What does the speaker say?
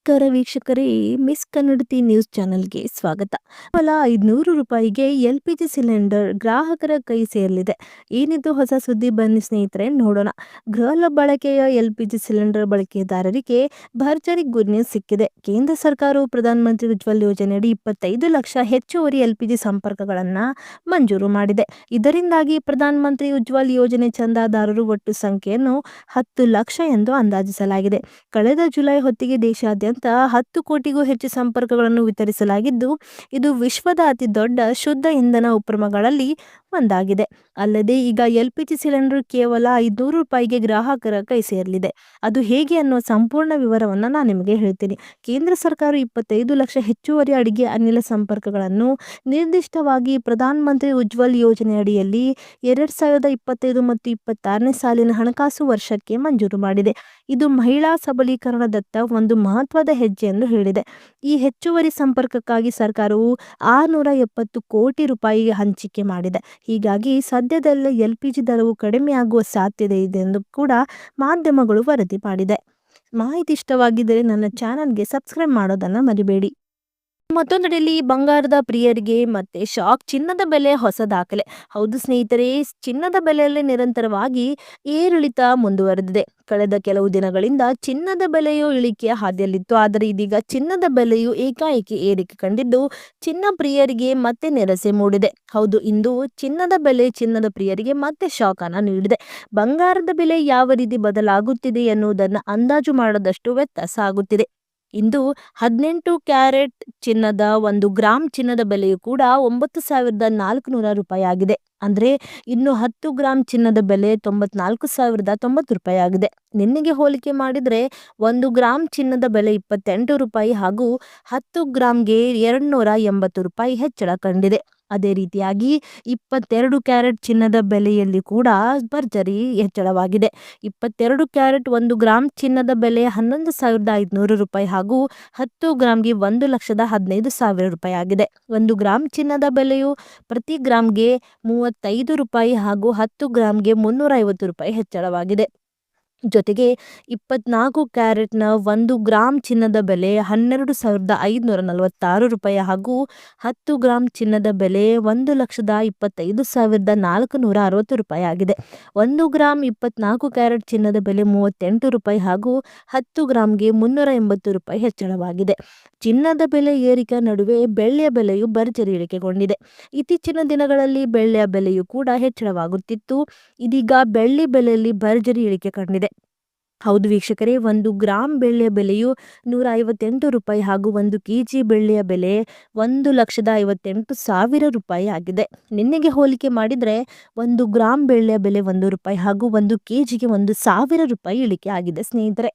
ನಮಸ್ಕಾರ ವೀಕ್ಷಕರೇ, ಮಿಸ್ ಕನ್ನಡತಿ ನ್ಯೂಸ್ ಚಾನೆಲ್ಗೆ ಸ್ವಾಗತ. ಕೇವಲ 500 ರೂಪಾಯಿಗೆ LPG ಸಿಲಿಂಡರ್ ಗ್ರಾಹಕರ ಕೈ ಸೇರಲಿದೆ. ಏನಿದು ಹೊಸ ಸುದ್ದಿ, ಬನ್ನಿ ಸ್ನೇಹಿತರೆ ನೋಡೋಣ. ಗೃಹ ಬಳಕೆಯ LPG ಸಿಲಿಂಡರ್ ಬಳಕೆದಾರರಿಗೆ ಭರ್ಜರಿ ಗುಡ್ ನ್ಯೂಸ್ ಸಿಕ್ಕಿದೆ. ಕೇಂದ್ರ ಸರ್ಕಾರವು ಪ್ರಧಾನ ಮಂತ್ರಿ ಉಜ್ವಲ್ ಯೋಜನೆಯಡಿ 25 ಲಕ್ಷ ಹೆಚ್ಚುವರಿ LPG ಸಂಪರ್ಕಗಳನ್ನು ಮಂಜೂರು ಮಾಡಿದೆ. ಇದರಿಂದಾಗಿ ಪ್ರಧಾನ ಮಂತ್ರಿ ಉಜ್ವಲ್ ಯೋಜನೆ ಚಂದಾದಾರರು ಒಟ್ಟು ಸಂಖ್ಯೆಯನ್ನು 10 ಲಕ್ಷ ಎಂದು ಅಂದಾಜಿಸಲಾಗಿದೆ. ಕಳೆದ ಜುಲೈ ಹೊತ್ತಿಗೆ ದೇಶಾದ್ಯಂತ 10 ಕೋಟಿಗೂ ಹೆಚ್ಚು ಸಂಪರ್ಕಗಳನ್ನು ವಿತರಿಸಲಾಗಿದ್ದು, ಇದು ವಿಶ್ವದ ಅತಿ ದೊಡ್ಡ ಶುದ್ಧ ಇಂಧನ ಉಪಕ್ರಮಗಳಲ್ಲಿ ಒಂದಾಗಿದೆ. ಅಲ್ಲದೆ ಈಗ LPG ಸಿಲಿಂಡರ್ ಕೇವಲ 500 ರೂಪಾಯಿಗೆ ಗ್ರಾಹಕರ ಕೈ ಸೇರಲಿದೆ. ಅದು ಹೇಗೆ ಅನ್ನೋ ಸಂಪೂರ್ಣ ವಿವರವನ್ನು ನಾನು ನಿಮಗೆ ಹೇಳ್ತೀನಿ. ಕೇಂದ್ರ ಸರ್ಕಾರ 25 ಲಕ್ಷ ಹೆಚ್ಚುವರಿ ಅಡಿಗೆ ಅನಿಲ ಸಂಪರ್ಕಗಳನ್ನು ನಿರ್ದಿಷ್ಟವಾಗಿ ಪ್ರಧಾನ ಮಂತ್ರಿ ಉಜ್ವಲ್ ಯೋಜನೆಯಡಿಯಲ್ಲಿ 2025 ಮತ್ತು 26ನೇ ಸಾಲಿನ ಹಣಕಾಸು ವರ್ಷಕ್ಕೆ ಮಂಜೂರು ಮಾಡಿದೆ. ಇದು ಮಹಿಳಾ ಸಬಲೀಕರಣದತ್ತ ಒಂದು ಮಹತ್ವದ ಹೆಜ್ಜೆ ಎಂದು ಹೇಳಿದೆ. ಈ ಹೆಚ್ಚುವರಿ ಸಂಪರ್ಕಕ್ಕಾಗಿ ಸರ್ಕಾರವು 670 ಕೋಟಿ ರೂಪಾಯಿ ಹಂಚಿಕೆ ಮಾಡಿದೆ. ಹೀಗಾಗಿ ಸದ್ಯದಲ್ಲೇ LPG ದರವು ಕಡಿಮೆಯಾಗುವ ಸಾಧ್ಯತೆ ಇದೆ ಎಂದು ಕೂಡ ಮಾಧ್ಯಮಗಳು ವರದಿ ಮಾಡಿದೆ. ಮಾಹಿತಿ ಇಷ್ಟವಾಗಿದ್ದರೆ ನನ್ನ ಚಾನಲ್ಗೆ ಸಬ್ಸ್ಕ್ರೈಬ್ ಮಾಡೋದನ್ನು ಮರಿಬೇಡಿ. ಮತ್ತೊಂದೆಡೆಯಲ್ಲಿ ಬಂಗಾರದ ಪ್ರಿಯರಿಗೆ ಮತ್ತೆ ಶಾಕ್, ಚಿನ್ನದ ಬೆಲೆ ಹೊಸ ದಾಖಲೆ. ಹೌದು ಸ್ನೇಹಿತರೆ, ಚಿನ್ನದ ಬೆಲೆಯಲ್ಲಿ ನಿರಂತರವಾಗಿ ಏರಿಳಿತ ಮುಂದುವರೆದಿದೆ. ಕಳೆದ ಕೆಲವು ದಿನಗಳಿಂದ ಚಿನ್ನದ ಬೆಲೆಯು ಇಳಿಕೆಯ ಹಾದಿಯಲ್ಲಿತ್ತು. ಆದರೆ ಇದೀಗ ಚಿನ್ನದ ಬೆಲೆಯು ಏಕಾಏಕಿ ಏರಿಕೆ ಕಂಡಿದ್ದು, ಚಿನ್ನ ಪ್ರಿಯರಿಗೆ ಮತ್ತೆ ನಿರಾಸೆ ಮೂಡಿದೆ. ಹೌದು, ಇಂದು ಚಿನ್ನದ ಪ್ರಿಯರಿಗೆ ಮತ್ತೆ ಶಾಕ್ ಅನ್ನು ನೀಡಿದೆ. ಬಂಗಾರದ ಬೆಲೆ ಯಾವ ರೀತಿ ಬದಲಾಗುತ್ತಿದೆ ಎನ್ನುವುದನ್ನು ಅಂದಾಜು ಮಾಡದಷ್ಟು ವ್ಯತ್ಯಾಸ ಆಗುತ್ತಿದೆ. ಇಂದು 18 ಕ್ಯಾರೆಟ್ ಚಿನ್ನದ 1 ಗ್ರಾಂ ಚಿನ್ನದ ಬೆಲೆಯು ಕೂಡ 9,400 ರೂಪಾಯಿ ಆಗಿದೆ. ಅಂದರೆ ಇನ್ನು 10 ಗ್ರಾಂ ಚಿನ್ನದ ಬೆಲೆ 94,090 ರೂಪಾಯಿ ಆಗಿದೆ. ನಿನ್ನೆಗೆ ಹೋಲಿಕೆ ಮಾಡಿದರೆ 1 ಗ್ರಾಂ ಚಿನ್ನದ ಬೆಲೆ 28 ರೂಪಾಯಿ ಹಾಗೂ 10 ಗ್ರಾಂಗೆ 280 ರೂಪಾಯಿ ಹೆಚ್ಚಳ ಕಂಡಿದೆ. ಅದೇ ರೀತಿಯಾಗಿ 22 ಕ್ಯಾರೆಟ್ ಚಿನ್ನದ ಬೆಲೆಯಲ್ಲಿ ಕೂಡ ಭರ್ಜರಿ ಹೆಚ್ಚಳವಾಗಿದೆ. 22 ಕ್ಯಾರೆಟ್ 1 ಗ್ರಾಂ ಚಿನ್ನದ ಬೆಲೆ 11,500 ರೂಪಾಯಿ ಹಾಗೂ 10 ಗ್ರಾಂಗೆ 1,15,000 ರೂಪಾಯಿ ಆಗಿದೆ. 1 ಗ್ರಾಂ ಚಿನ್ನದ ಬೆಲೆಯು ಪ್ರತಿ ಗ್ರಾಂಗೆ 35 ರೂಪಾಯಿ ಹಾಗೂ 10 ಗ್ರಾಂಗೆ 350 ರೂಪಾಯಿ ಹೆಚ್ಚಳವಾಗಿದೆ. ಜೊತೆಗೆ 24 ಕ್ಯಾರೆಟ್ನ 1 ಗ್ರಾಂ ಚಿನ್ನದ ಬೆಲೆ 12,546 ರೂಪಾಯಿ ಹಾಗೂ 10 ಗ್ರಾಂ ಚಿನ್ನದ ಬೆಲೆ 1,25,460 ರೂಪಾಯಿ ಆಗಿದೆ. 1 ಗ್ರಾಂ 24 ಕ್ಯಾರೆಟ್ ಚಿನ್ನದ ಬೆಲೆ 38 ರೂಪಾಯಿ ಹಾಗೂ 10 ಗ್ರಾಂಗೆ 380 ರೂಪಾಯಿ ಹೆಚ್ಚಳವಾಗಿದೆ. ಚಿನ್ನದ ಬೆಲೆ ಏರಿಕೆ ನಡುವೆ ಬೆಳ್ಳಿಯ ಬೆಲೆಯು ಭರ್ಜರಿ ಇಳಿಕೆಗೊಂಡಿದೆ. ಇತ್ತೀಚಿನ ದಿನಗಳಲ್ಲಿ ಬೆಳ್ಳಿಯ ಬೆಲೆಯು ಕೂಡ ಹೆಚ್ಚಳವಾಗುತ್ತಿತ್ತು. ಇದೀಗ ಬೆಳ್ಳಿ ಬೆಲೆಯಲ್ಲಿ ಭರ್ಜರಿ ಇಳಿಕೆ ಕಂಡಿದೆ. ಹೌದು ವೀಕ್ಷಕರೇ, 1 ಗ್ರಾಂ ಬೆಳ್ಳಿಯ ಬೆಲೆಯು 158 ರೂಪಾಯಿ ಹಾಗೂ 1 ಕೆಜಿ ಬೆಳ್ಳಿಯ ಬೆಲೆ 1,58,000 ರೂಪಾಯಿ ಆಗಿದೆ. ನಿನ್ನೆಗೆ ಹೋಲಿಕೆ ಮಾಡಿದರೆ 1 ಗ್ರಾಂ ಬೆಳ್ಳಿಯ ಬೆಲೆ 1 ರೂಪಾಯಿ ಹಾಗೂ 1 ಕೆಜಿಗೆ 1,000 ರೂಪಾಯಿ ಇಳಿಕೆ ಆಗಿದೆ ಸ್ನೇಹಿತರೆ.